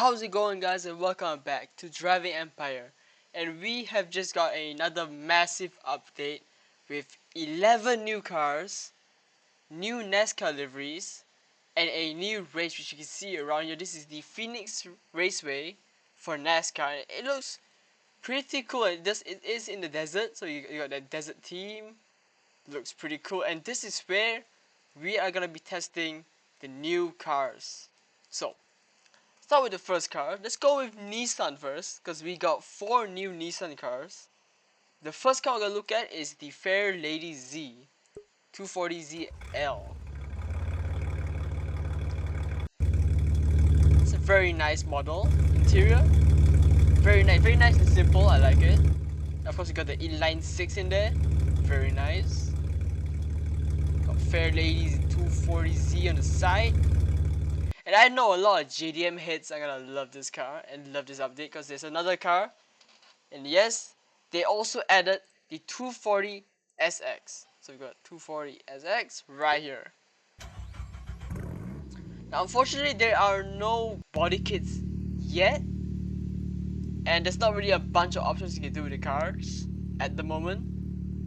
How's it going, guys, and welcome back to Driving Empire. And we have just got another massive update with 11 new cars, new NASCAR liveries, and a new race which you can see around here. This is the Phoenix Raceway for NASCAR. It looks pretty cool. It is in the desert, so you got that desert theme. Looks pretty cool, and this is where we are gonna be testing the new cars. So start with the first car. Let's go with Nissan first, because we got 4 new Nissan cars. The first car we're gonna look at is the Fair Lady Z 240ZL. It's a very nice model. Interior, very nice and simple. I like it. Of course, you got the inline 6 in there. Very nice. Got Fair Lady 240Z on the side. And I know a lot of JDM heads are gonna love this car and love this update, because there's another car. And yes, they also added the 240 SX. So we've got 240 SX right here. Now, unfortunately, there are no body kits yet, and there's not really a bunch of options you can do with the cars at the moment.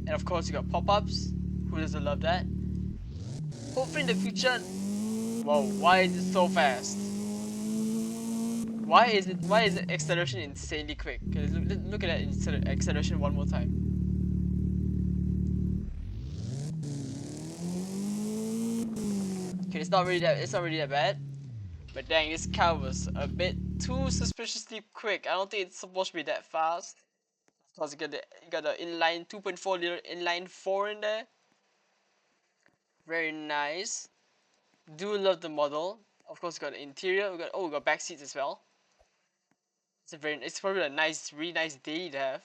And of course, you got pop-ups. Who doesn't love that? Hopefully in the future. Whoa, why is it so fast? Why is it acceleration insanely quick? Okay, look at that acceleration one more time. Okay, it's not really that bad. But dang, this car was a bit too suspiciously quick. I don't think it's supposed to be that fast. Of course, you got the inline 2.4 liter inline 4 in there. Very nice. Do love the model. Of course, got the interior. We got back seats as well. It's probably a really nice day to have.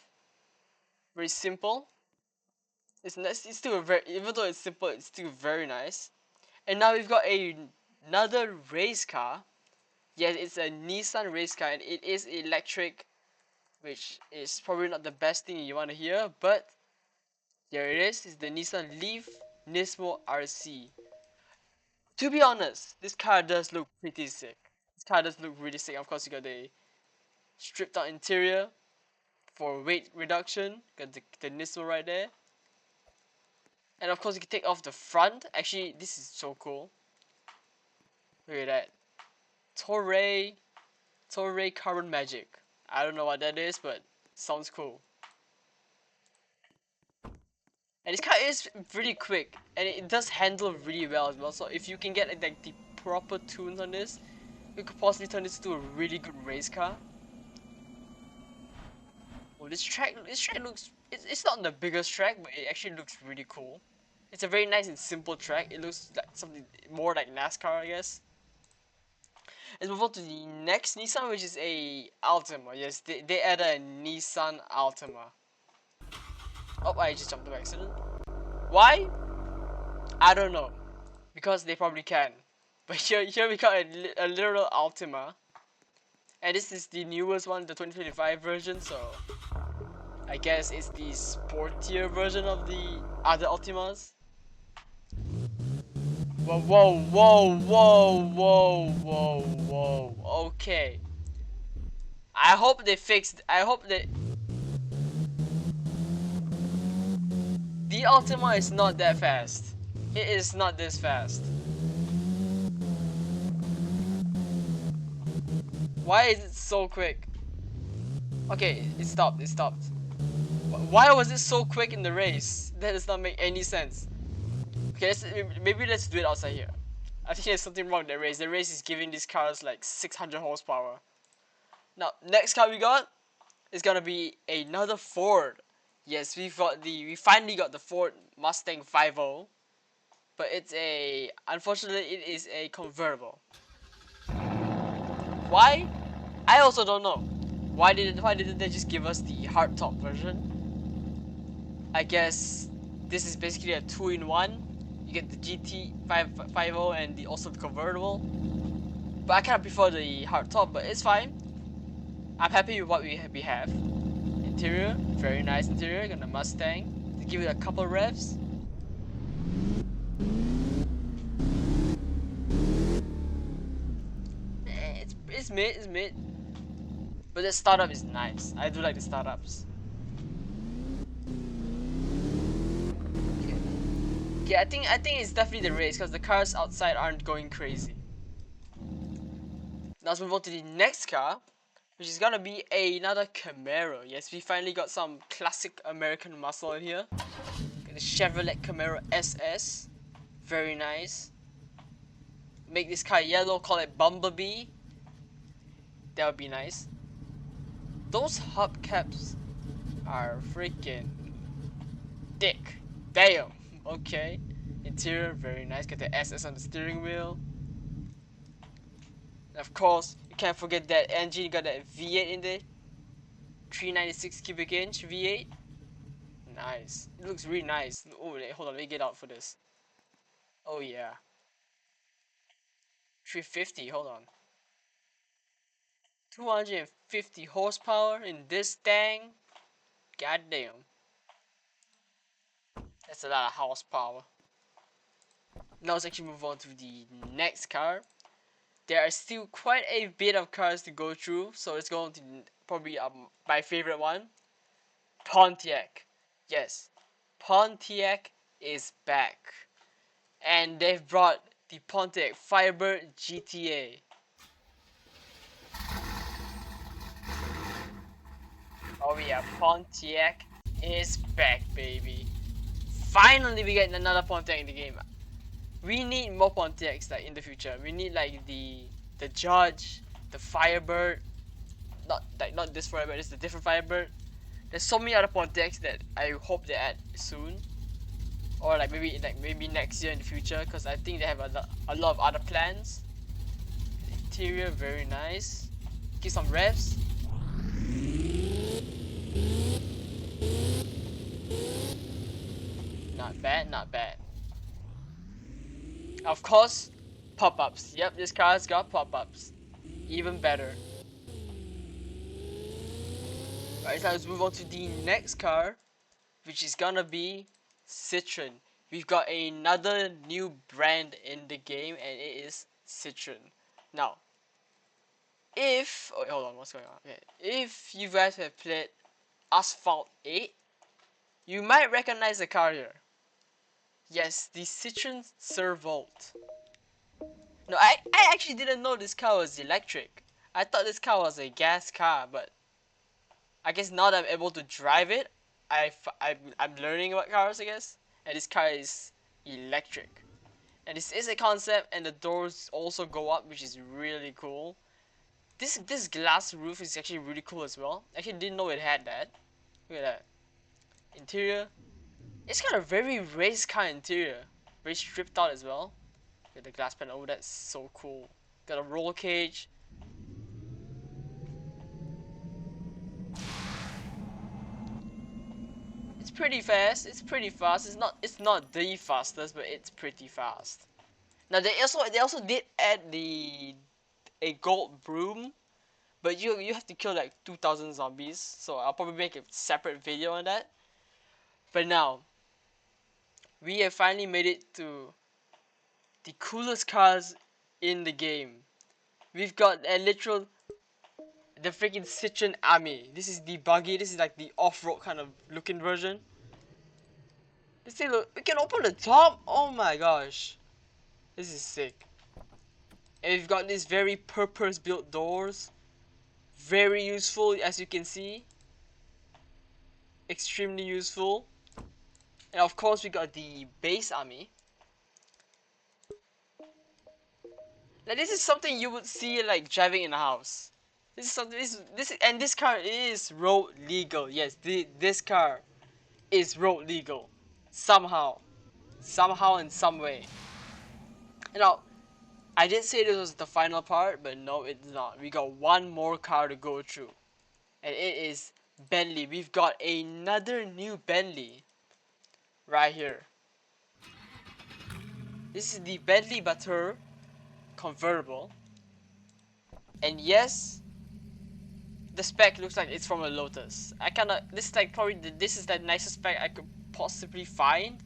Very simple. It's still even though it's simple, it's still very nice. And now we've got another race car. Yes, it's a Nissan race car, and it is electric, which is probably not the best thing you want to hear, but there it is. It's the Nissan Leaf Nismo RC. To be honest, this car does look pretty sick. This car does look really sick. Of course, you got the stripped out interior for weight reduction. Got the Nismo right there. And of course, you can take off the front. Actually, this is so cool. Look at that. Torre Carbon Magic. I don't know what that is, but sounds cool. And this car is pretty quick, and it does handle really well as well. So if you can get like the proper tunes on this, you could possibly turn this into a really good race car. Oh, this track looks, it's not the biggest track, but it actually looks really cool. It's a very nice and simple track. It looks like something more like NASCAR, I guess. Let's move on to the next Nissan, which is a Altima. Yes, they added a Nissan Altima. Oh, I just jumped by accident. Why? I don't know. Because they probably can. But here we got a literal Altima. And this is the newest one, the 2025 version, so I guess it's the sportier version of the other Altimas. Whoa. Okay. I hope that the Altima is not that fast. It is not this fast. Why is it so quick? Okay, it stopped. Why was it so quick in the race? That does not make any sense. Okay, maybe let's do it outside here. I think there's something wrong with the race. The race is giving these cars like 600 horsepower. Now, next car we got is gonna be another Ford. Yes, we finally got the Ford Mustang 5.0, but unfortunately it is a convertible. Why? I also don't know. Why didn't they just give us the hardtop version? I guess this is basically a 2-in-1. You get the GT 5.0 and also the convertible. But I kind of prefer the hardtop, but it's fine. I'm happy with what we have. Interior, very nice interior. Got the Mustang. To give it a couple revs. it's mid, it's mid. But the startup is nice. I do like the startups. Okay. Okay, I think it's definitely the race because the cars outside aren't going crazy. Now let's move on to the next car, which is gonna be another Camaro. Yes, we finally got some classic American muscle in here. Got the Chevrolet Camaro SS. Very nice. Make this car yellow, call it Bumblebee. That would be nice. Those hubcaps are freaking thick. Damn. Okay. Interior, very nice. Got the SS on the steering wheel. And of course, you can't forget that engine. You got that V8 in there. 396 cubic inch V8. Nice. It looks really nice. Oh, wait, hold on. Let me get out for this. Oh, yeah. 350. Hold on. 250 horsepower in this thing. Goddamn. That's a lot of horsepower. Now let's actually move on to the next car. There are still quite a bit of cars to go through, so let's go on to probably my favorite one. Pontiac. Yes, Pontiac is back. And they've brought the Pontiac Firebird GTA. Oh yeah, Pontiac is back, baby. Finally we get another Pontiac in the game. We need more Pontiacs like in the future. We need like the Judge, the Firebird. Not this Firebird, it's the different Firebird. There's so many other Pontiacs that I hope they add soon. Or like maybe next year in the future, because I think they have a lot of other plans. The interior very nice. Give some revs. Not bad, not bad. Of course, pop-ups. Yep, this car's got pop-ups. Even better. Alright, so let's move on to the next car, which is gonna be Citroen. We've got another new brand in the game, and it is Citroen. Now, hold on, what's going on? Okay, if you guys have played Asphalt 8, you might recognize the car here. Yes, the Citroen Servolt. No, I actually didn't know this car was electric. I thought this car was a gas car, but I guess now that I'm able to drive it, I'm learning about cars, I guess. And this car is electric. And this is a concept, and the doors also go up, which is really cool. This glass roof is actually really cool as well. Actually didn't know it had that. Look at that. Interior. It's got a very race car interior. Very stripped out as well. Look at the glass panel. Oh, that's so cool. Got a roll cage. It's pretty fast. It's pretty fast. It's not the fastest, but it's pretty fast. Now they also did add a gold broom, but you have to kill like 2,000 zombies. So I'll probably make a separate video on that. But now we have finally made it to the coolest cars in the game. We've got a literal the freaking Citroen Ami. This is the buggy. This is like the off-road kind of looking version. This thing look. We can open the top. Oh my gosh, this is sick. And we've got these very purpose-built doors. Very useful, as you can see. Extremely useful. And of course, we got the base Ami. Now this is something you would see like driving in a house. This is something. This car is road legal. Yes, this car is road legal. Somehow in some way. Now, I did say this was the final part, but no, it's not. We got one more car to go through, and it is Bentley. We've got another new Bentley right here. This is the Bentley Batur convertible, and yes, the spec looks like it's from a Lotus. This is the nicest spec I could possibly find.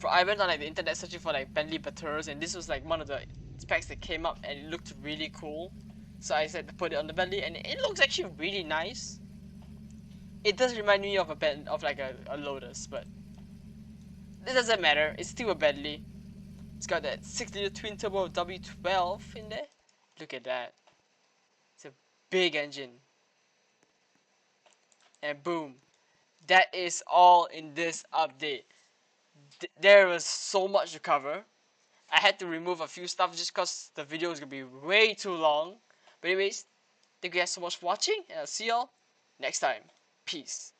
I went on like the internet searching for like Bentley Baturs, and this was like one of the specs that came up, and it looked really cool. So I said to put it on the Bentley, and it looks actually really nice. It does remind me of a Lotus, but it doesn't matter. It's still a Bentley. It's got that 6-liter twin turbo W12 in there. Look at that. It's a big engine. And boom. That is all in this update. There was so much to cover. I had to remove a few stuff just because the video is going to be way too long. But anyways, thank you guys so much for watching, and I'll see y'all next time. Peace.